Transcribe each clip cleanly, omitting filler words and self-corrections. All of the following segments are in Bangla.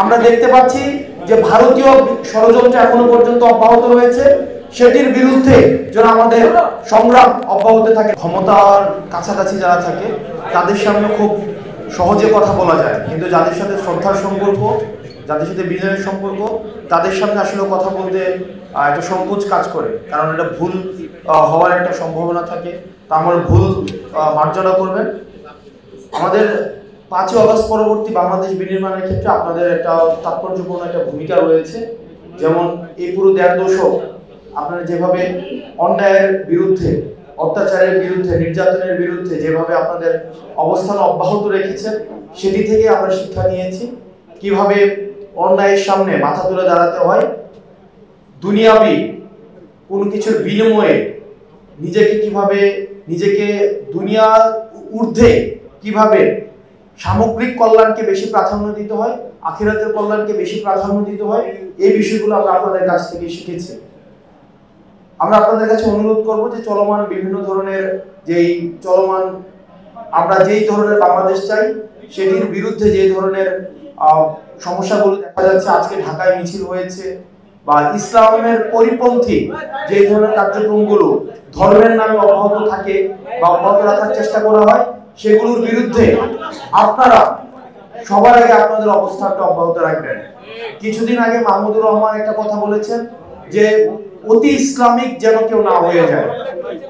আমরা দেখতে পাচ্ছি যে ভারতীয় ষড়যন্ত্র এখনো পর্যন্ত অব্যাহত রয়েছে, সেটির বিরুদ্ধে যেন আমাদের সংগ্রাম অব্যাহত থাকে। ক্ষমতার কাছাকাছি যারা থাকে তাদের সামনে খুব সহজে কথা বলা যায়, কিন্তু যাদের সাথে শ্রদ্ধার সম্পর্ক, যাদের সাথে বিনয়ের সম্পর্ক, তাদের সামনে আসলে কথা বলতে একটা সংকোচ কাজ করে, কারণ এটা ভুল হওয়ার একটা সম্ভাবনা থাকে। তা আমার ভুল মার্জনা করবেন। আমাদের 5ই আগস্ট পরবর্তী বাংলাদেশ বিনির্মাণের ক্ষেত্রে আপনাদের একটা তাৎপর্যপূর্ণ একটা ভূমিকা রয়েছে। যেমন এই পুরো 1.5 দশক আপনারা যেভাবে অন্যায়ের বিরুদ্ধে, অত্যাচারের বিরুদ্ধে, নির্যাতনের বিরুদ্ধে যেভাবে আপনাদের অবস্থান অব্যাহত রেখেছেন, সেটি থেকে আমরা শিক্ষা নিয়েছি কিভাবে অন্যায়ের সামনে মাথা তুলে দাঁড়াতে হয়, দুনিয়াবি কোনো কিছুর বিনিময়ে নিজেকে দুনিয়ার ঊর্ধ্বে কিভাবে সামগ্রিক কল্যাণকে বেশি প্রাধান্য দিতে হয়, আখিরাতের কল্যাণকে বেশি প্রাধান্য দিতে হয়, এই বিষয়গুলো আমরা আপনাদের কাছ থেকে শিখেছি। আমরা আপনাদের কাছে অনুরোধ করব যে চলমান বিভিন্ন ধরনের আমরা যেই ধরনের বাংলাদেশ চাই, সেটির বিরুদ্ধে যে ধরনের সমস্যাগুলো দেখা যাচ্ছে, আজকে ঢাকায় মিছিল হয়েছে, বা ইসলামের পরিপন্থী যে ধরনের কার্যক্রমগুলো ধর্মের নামে অব্যাহত থাকে বা অব্যাহত রাখার চেষ্টা করা হয়, সেগুলোর বিরুদ্ধে আপনারা সবার আগে আপনাদের অবস্থানটা অব্যাহত রাখবেন। কিছুদিন আগে মাহমুদুর রহমান একটা কথা বলেছেন যে অতি ইসলামিক যেন কেউ না হয়ে যায়।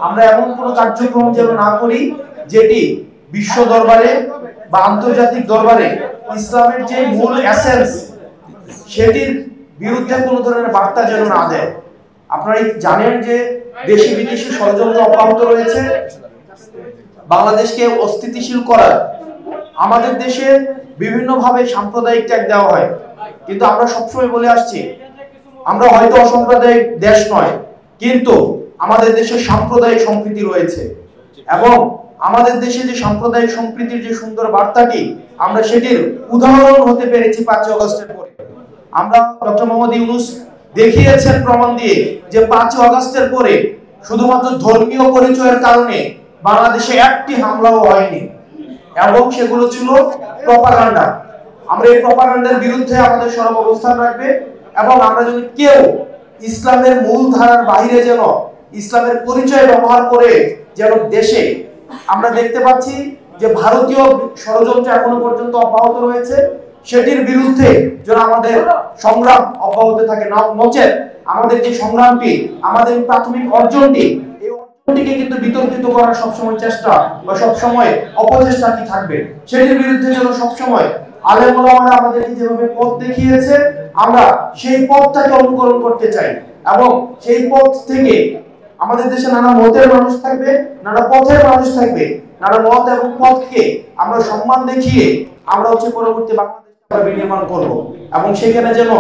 আমরা এমন কোনো কার্যক্রম যেন না করি যেটি বিশ্ব দরবারে বা আন্তর্জাতিক দরবারে ইসলামের যে মূল এসেন্স, সেটির বিরুদ্ধে কোনো ধরনের বার্তা যেন না দেয়। আপনারা জানেন যে দেশি বিদেশি ষড়যন্ত্র অব্যাহত রয়েছে বাংলাদেশকে অস্থিতিশীল করার। আমাদের দেশে বিভিন্নভাবে সাম্প্রদায়িক ট্যাগ দেওয়া হয়, কিন্তু আমরা সবসময় বলে আসছি আমরা হয়তো অসাম্প্রদায়িক দেশ নয়, কিন্তু আমাদের দেশে সাম্প্রদায়িক সম্প্রীতি রয়েছে, এবং আমাদের দেশে যে সাম্প্রদায়িক সম্প্রীতির যে সুন্দর বার্তাটি, আমরা সেটির উদাহরণ হতে পেরেছি 5ই আগস্টের পরে। আমরা ডক্টর মোহাম্মদ ইউনূস দেখিয়েছেন প্রমাণ দিয়ে যে 5ই আগস্টের পরে শুধুমাত্র ধর্মীয় পরিচয়ের কারণে বাংলাদেশে একটি হামলাও হয়নি, এবং সেগুলো ছিল প্রপাগান্ডা। আমরা এই প্রপাগান্ডার বিরুদ্ধে আমাদের সরব অবস্থান রাখবে, এবং আমরা যদি কেউ ইসলামের মূল ধারার বাইরে যেন ইসলামের পরিচয় ব্যবহার করে যেন দেশে, আমরা দেখতে পাচ্ছি যে ভারতীয় ষড়যন্ত্র এখনো পর্যন্ত অব্যাহত রয়েছে, সেটির বিরুদ্ধে যেন আমাদের সংগ্রাম অব্যাহত থাকে। নচেত আমাদের যে সংগ্রামটি, আমাদের প্রাথমিক অর্জনটি, এই অর্জনটিকে কিন্তু বিতর্কিত করার সবসময় চেষ্টা বা সবসময় অপচেষ্টা কি থাকবে, সেটির বিরুদ্ধে যেন সবসময় আলেম ওলামারা আমাদেরকে যেভাবে পথ দেখিয়েছে, আমরা সেই পথটাকে অনুকরণ করতে চাই, এবং সেই পথ থেকে আমাদের দেশে নানা মতের মানুষ থাকবে, নানা পথের মানুষ থাকবে, নানা মত এবং পথকে আমরা সম্মান দেখিয়ে আমরা পরবর্তী বাংলাদেশ বিনির্মাণ করব, এবং সেখানে যেন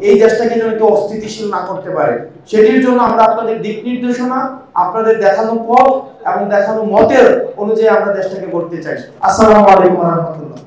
এই দেশটাকে যেন কেউ অস্থিতিশীল না করতে পারে, সেটির জন্য আমরা আপনাদের দিক নির্দেশনা, আপনাদের দেখানো পথ এবং দেখানো মতের অনুযায়ী আমরা দেশটাকে গড়তে চাই। আসসালামু আলাইকুম ওয়া রাহমাতুল্লাহ।